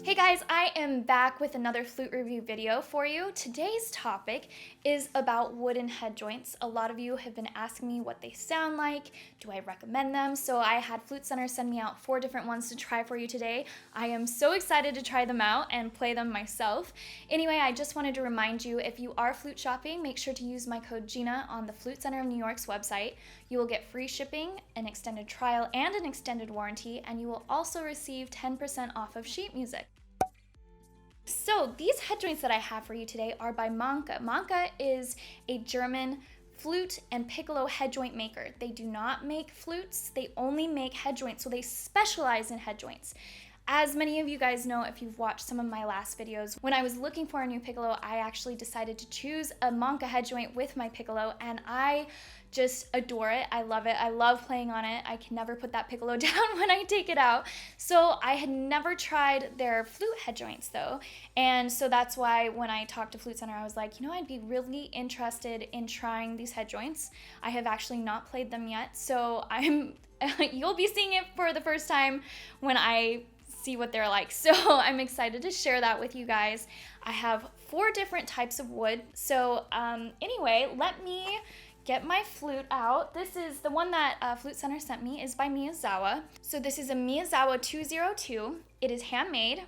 Hey guys, I am back with another flute review video for you. Today's topic is about wooden head joints. A lot of you have been asking me what they sound like, do I recommend them? So I had Flute Center send me out 4 different ones to try for you today. I am so excited to try them out and play them myself. Anyway, I just wanted to remind you, if you are flute shopping, make sure to use my code Gina on the Flute Center of New York's website. You will get free shipping, an extended trial, and an extended warranty, and you will also receive 10% off of sheet music. So these head joints that I have for you today are by Mancke. Mancke is a German flute and piccolo head joint maker. They do not make flutes, they only make head joints, so they specialize in head joints. As many of you guys know, if you've watched some of my last videos, when I was looking for a new piccolo, I actually decided to choose a Mancke head joint with my piccolo, and I just adore it. I love it. I love playing on it. I can never put that piccolo down when I take it out. So I had never tried their flute head joints though. And so that's why when I talked to Flute Center, I was like, you know, I'd be really interested in trying these head joints. I have actually not played them yet. So you'll be seeing it for the first time when I see what they're like. So I'm excited to share that with you guys. I have 4 different types of wood. So anyway, let me get my flute out. This is the one that Flute Center sent me, is by Miyazawa. So this is a Miyazawa 202. It is handmade.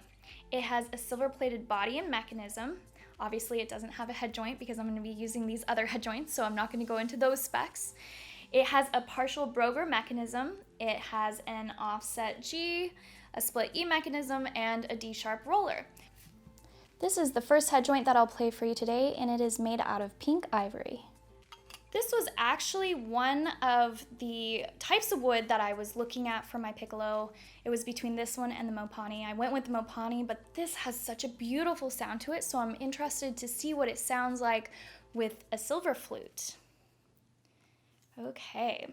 It has a silver plated body and mechanism. Obviously it doesn't have a head joint because I'm going to be using these other head joints, so I'm not going to go into those specs. It has a partial Broger mechanism. It has an offset G, a split E mechanism, and a D sharp roller. This is the first head joint that I'll play for you today, and it is made out of pink ivory. This was actually one of the types of wood that I was looking at for my piccolo. It was between this one and the Mopani. I went with the Mopani, but this has such a beautiful sound to it, so I'm interested to see what it sounds like with a silver flute. Okay.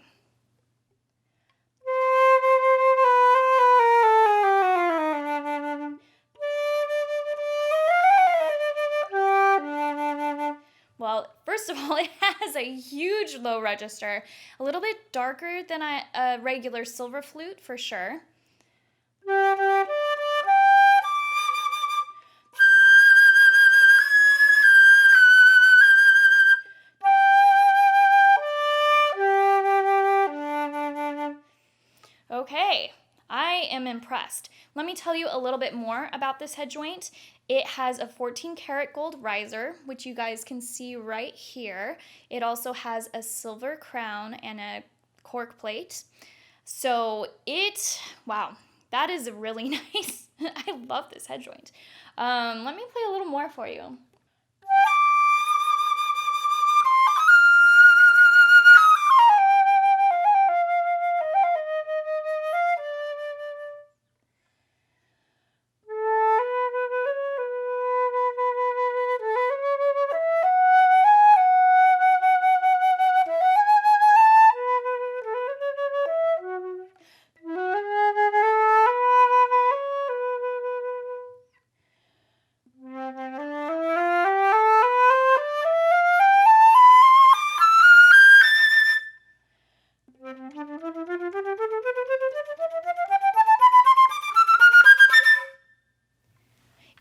Well, first of all, it has a huge low register, a little bit darker than a regular silver flute for sure. Okay, I am impressed. Let me tell you a little bit more about this head joint. It has a 14 karat gold riser, which you guys can see right here. It also has a silver crown and a cork plate. So wow, that is really nice. I love this head joint. Let me play a little more for you.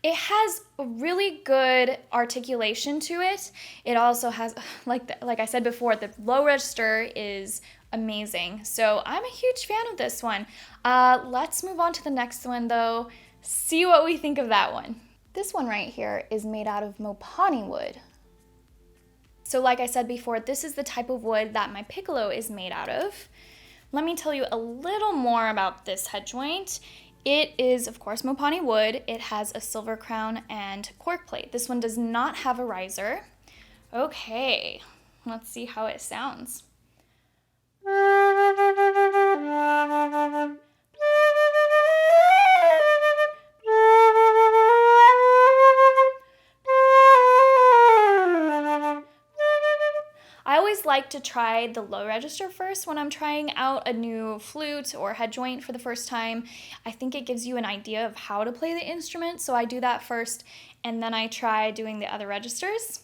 It has a really good articulation to it. It also has, like I said before, the low register is amazing. So I'm a huge fan of this one. Let's move on to the next one though. See what we think of that one. This one right here is made out of Mopane wood. So like I said before, this is the type of wood that my piccolo is made out of. Let me tell you a little more about this head joint. It is, of course, Mopani wood. It has a silver crown and cork plate. This one does not have a riser. Okay, let's see how it sounds. I always like to try the low register first when I'm trying out a new flute or head joint for the first time. I think it gives you an idea of how to play the instrument, so I do that first, and then I try doing the other registers.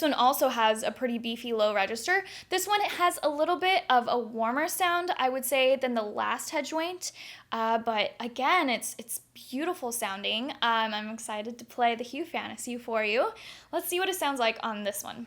This one also has a pretty beefy low register. This one has a little bit of a warmer sound, I would say, than the last head joint. But again, it's beautiful sounding. I'm excited to play the Hue Fantasy for you. Let's see what it sounds like on this one.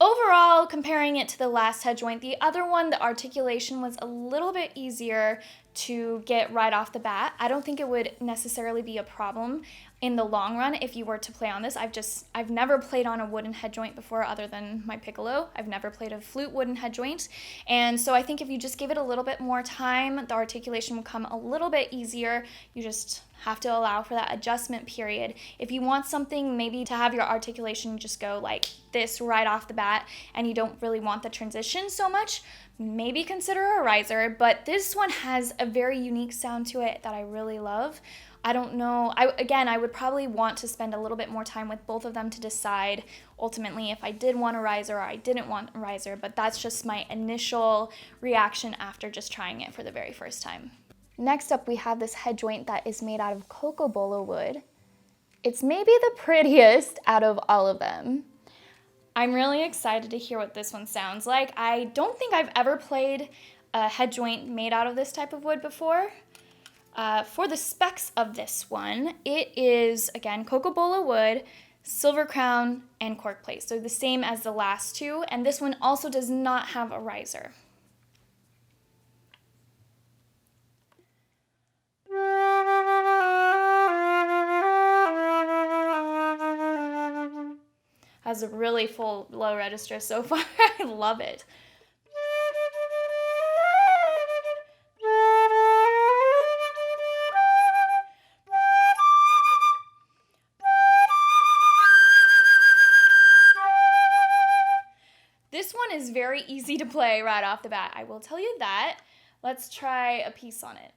Overall, comparing it to the last head joint, the other one, the articulation was a little bit easier to get right off the bat. I don't think it would necessarily be a problem in the long run if you were to play on this. I've never played on a wooden head joint before other than my piccolo. I've never played a flute wooden head joint. And so I think if you just give it a little bit more time, the articulation will come a little bit easier. You just have to allow for that adjustment period. If you want something maybe to have your articulation just go like this right off the bat and you don't really want the transition so much, maybe consider a riser, but this one has a very unique sound to it that I really love. I don't know, I would probably want to spend a little bit more time with both of them to decide ultimately if I did want a riser or I didn't want a riser, but that's just my initial reaction after just trying it for the very first time. Next up, we have this head joint that is made out of Cocobolo Wood. It's maybe the prettiest out of all of them. I'm really excited to hear what this one sounds like. I don't think I've ever played a head joint made out of this type of wood before. For the specs of this one, it is, again, Cocobolo Wood, silver crown, and cork plate. So the same as the last two, and this one also does not have a riser. Has a really full low register so far. I love it. This one is very easy to play right off the bat, I will tell you that. Let's try a piece on it.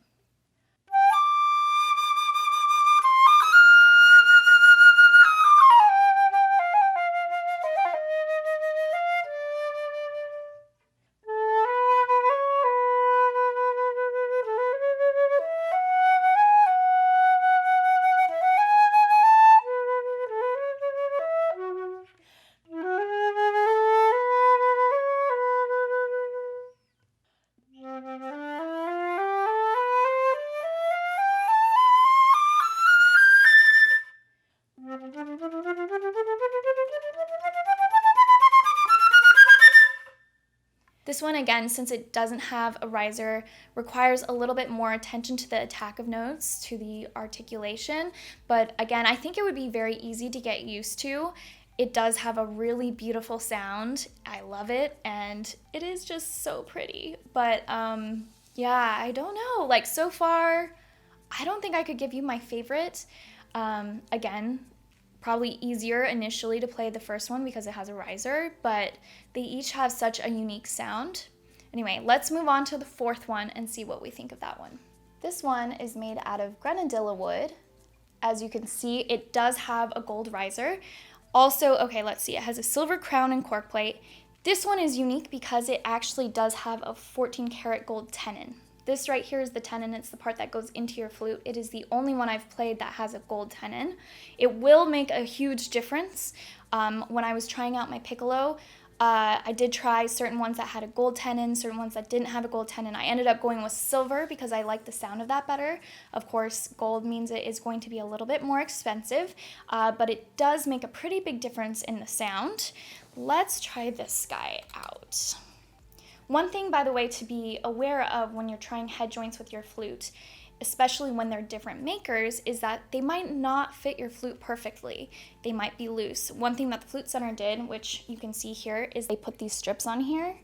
This one, again, since it doesn't have a riser, requires a little bit more attention to the attack of notes, to the articulation. But again, I think it would be very easy to get used to. It does have a really beautiful sound. I love it, and it is just so pretty. But yeah, I don't know. Like, so far, I don't think I could give you my favorite. Again, probably easier initially to play the first one because it has a riser, but they each have such a unique sound. Anyway, let's move on to the fourth one and see what we think of that one. This one is made out of Grenadilla wood. As you can see, it does have a gold riser. Also, okay, let's see, it has a silver crown and cork plate. This one is unique because it actually does have a 14 karat gold tenon. This right here is the tenon. It's the part that goes into your flute. It is the only one I've played that has a gold tenon. It will make a huge difference. When I was trying out my piccolo, I did try certain ones that had a gold tenon, certain ones that didn't have a gold tenon. I ended up going with silver because I like the sound of that better. Of course, gold means it is going to be a little bit more expensive, but it does make a pretty big difference in the sound. Let's try this guy out. One thing, by the way, to be aware of when you're trying head joints with your flute, especially when they're different makers, is that they might not fit your flute perfectly. They might be loose. One thing that the Flute Center did, which you can see here, is they put these strips on here,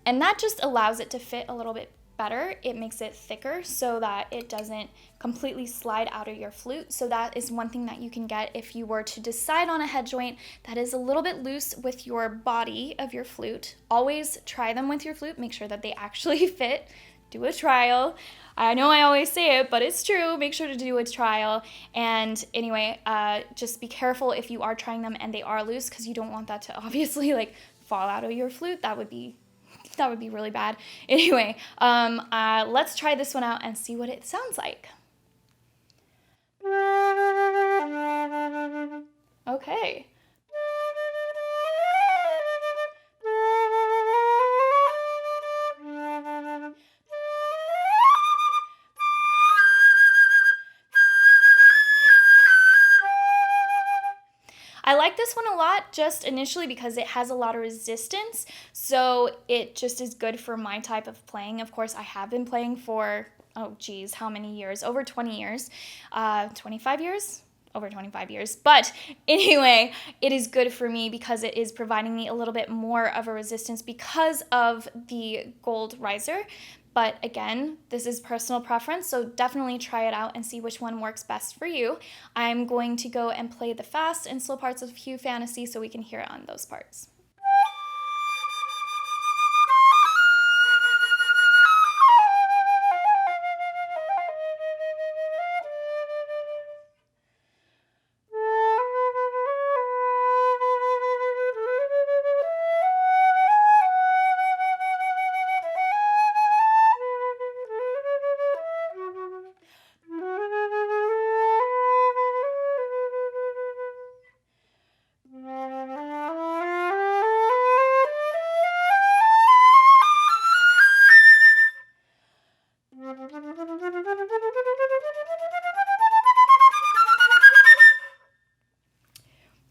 and that just allows it to fit a little bit better. It makes it thicker so that it doesn't completely slide out of your flute. So that is one thing that you can get if you were to decide on a head joint that is a little bit loose with your body of your flute. Always try them with your flute. Make sure that they actually fit. Do a trial. I know I always say it, but it's true. Make sure to do a trial. And anyway, just be careful if you are trying them and they are loose, because you don't want that to obviously like fall out of your flute. That would be really bad. Anyway, let's try this one out and see what it sounds like. Okay. I like this one a lot just initially because it has a lot of resistance, so it just is good for my type of playing. Of course, I have been playing for, oh geez, how many years? Over 20 years. 25 years? Over 25 years. But anyway, it is good for me because it is providing me a little bit more of a resistance because of the gold riser. But again, this is personal preference, so definitely try it out and see which one works best for you. I'm going to go and play the fast and slow parts of Hue Fantasy so we can hear it on those parts.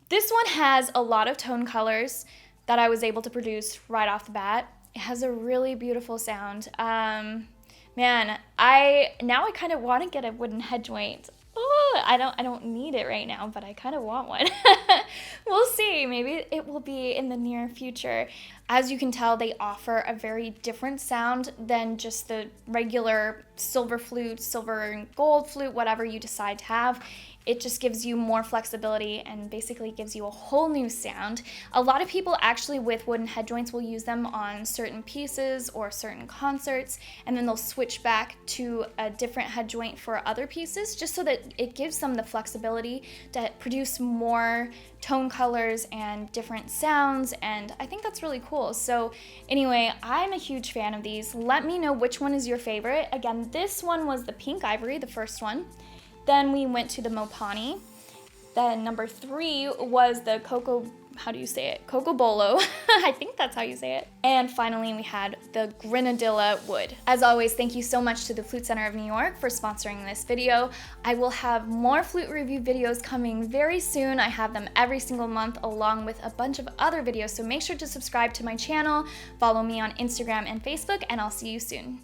This one has a lot of tone colors that I was able to produce right off the bat. It has a really beautiful sound. Man, I kind of want to get a wooden head joint. Oh, I don't need it right now, but I kind of want one. We'll see. Maybe it will be in the near future. As you can tell, they offer a very different sound than just the regular silver flute, silver and gold flute, whatever you decide to have. It just gives you more flexibility and basically gives you a whole new sound. A lot of people actually with wooden head joints will use them on certain pieces or certain concerts, and then they'll switch back to a different head joint for other pieces, just so that it gives them the flexibility to produce more tone colors and different sounds, and I think that's really cool. So anyway, I'm a huge fan of these. Let me know which one is yourาAgain, this one was the pink ivory, the first one. Then we went to the Mopani. Then number 3 was the Cocobolo. I think that's how you say it. And finally, we had the Grenadilla wood. As always, thank you so much to the Flute Center of New York for sponsoring this video. I will have more flute review videos coming very soon. I have them every single month along with a bunch of other videos, so make sure to subscribe to my channel, follow me on Instagram and Facebook, and I'll see you soon.